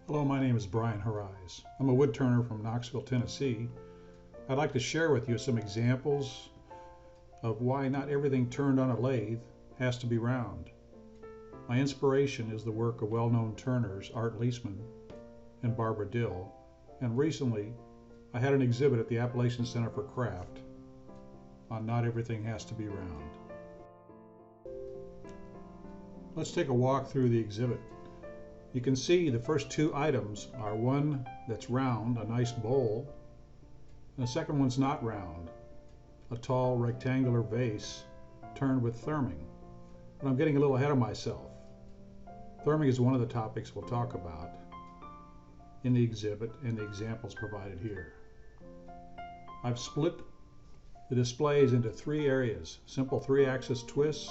Hello, my name is Brian Horizon. I'm a wood turner from Knoxville, Tennessee. I'd like to share with you some examples of why not everything turned on a lathe has to be round. My inspiration is the work of well-known turners Art Leesman and Barbara Dill, and recently I had an exhibit at the Appalachian Center for Craft on not everything has to be round. Let's take a walk through the exhibit. You can see the first two items are one that's round, a nice bowl, and the second one's not round, a tall rectangular vase turned with therming. But I'm getting a little ahead of myself. Therming is one of the topics we'll talk about in the exhibit and the examples provided here. I've split the displays into three areas: simple three-axis twists,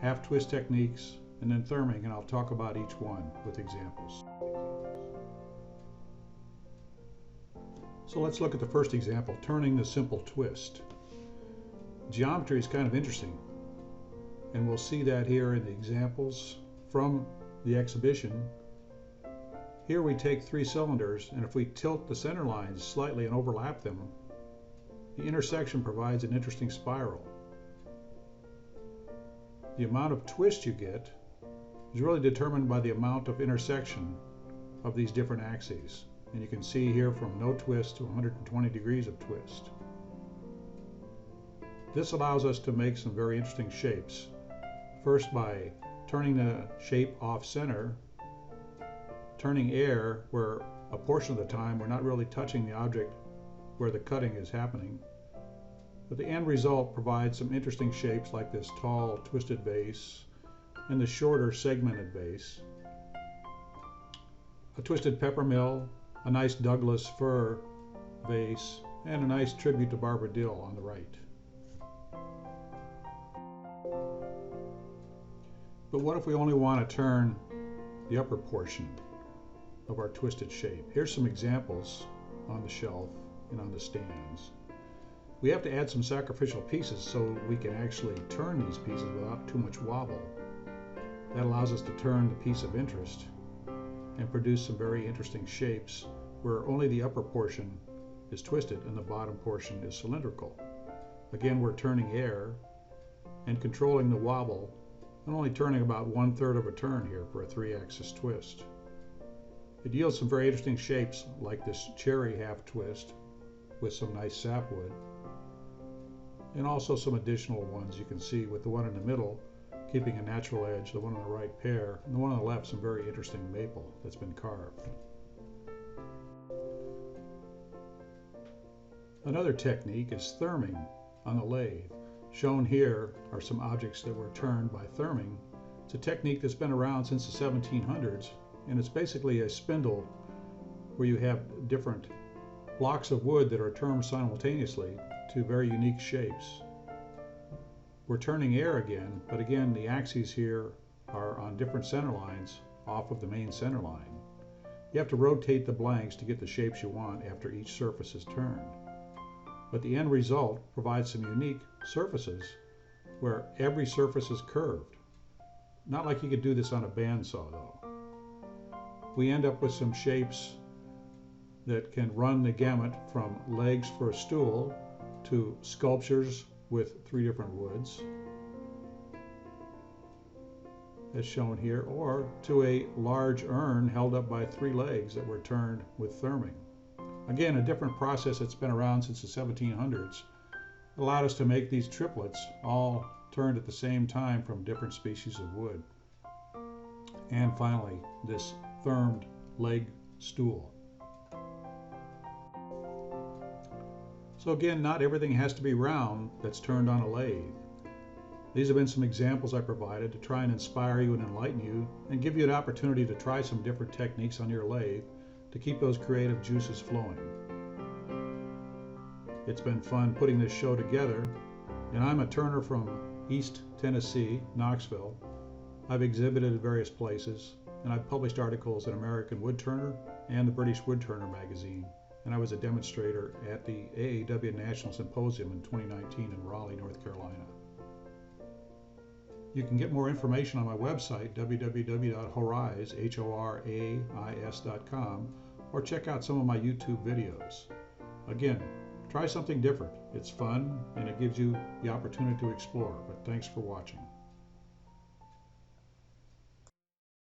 half twist techniques, and then therming, and I'll talk about each one with examples. So let's look at the first example, turning the simple twist. Geometry is kind of interesting, and we'll see that here in the examples from the exhibition. Here we take three cylinders, and if we tilt the center lines slightly and overlap them, the intersection provides an interesting spiral. The amount of twist you get is really determined by the amount of intersection of these different axes. And you can see here from no twist to 120 degrees of twist. This allows us to make some very interesting shapes. First, by turning the shape off center, turning air where a portion of the time we're not really touching the object where the cutting is happening. But the end result provides some interesting shapes like this tall twisted vase and the shorter segmented vase, a twisted peppermill, a nice Douglas fir vase, and a nice tribute to Barbara Dill on the right. But what if we only want to turn the upper portion of our twisted shape? Here's some examples on the shelf and on the stands. We have to add some sacrificial pieces so we can actually turn these pieces without too much wobble. That allows us to turn the piece of interest and produce some very interesting shapes where only the upper portion is twisted and the bottom portion is cylindrical. Again, we're turning air and controlling the wobble and only turning about 1/3 of a turn here for a three-axis twist. It yields some very interesting shapes like this cherry half twist with some nice sapwood, and also some additional ones you can see with the one in the middle keeping a natural edge, the one on the right pear, and the one on the left some very interesting maple that's been carved. Another technique is therming on the lathe. Shown here are some objects that were turned by therming. It's a technique that's been around since the 1700s, and it's basically a spindle where you have different blocks of wood that are turned simultaneously to very unique shapes. We're turning air again, but again the axes here are on different center lines off of the main center line. You have to rotate the blanks to get the shapes you want after each surface is turned. But the end result provides some unique surfaces where every surface is curved. Not like you could do this on a bandsaw though. We end up with some shapes that can run the gamut from legs for a stool to sculptures with three different woods, as shown here, or to a large urn held up by three legs that were turned with therming. Again, a different process that's been around since the 1700s allowed us to make these triplets all turned at the same time from different species of wood. And finally, this thermed leg stool. So again, not everything has to be round that's turned on a lathe. These have been some examples I provided to try and inspire you and enlighten you and give you an opportunity to try some different techniques on your lathe to keep those creative juices flowing. It's been fun putting this show together, and I'm a turner from East Tennessee, Knoxville. I've exhibited at various places, and I've published articles in American Wood Turner and the British Wood Turner magazine. And I was a demonstrator at the AAW National Symposium in 2019 in Raleigh, North Carolina. You can get more information on my website, www.horais.com, or check out some of my YouTube videos. Again, try something different. It's fun and it gives you the opportunity to explore, but thanks for watching.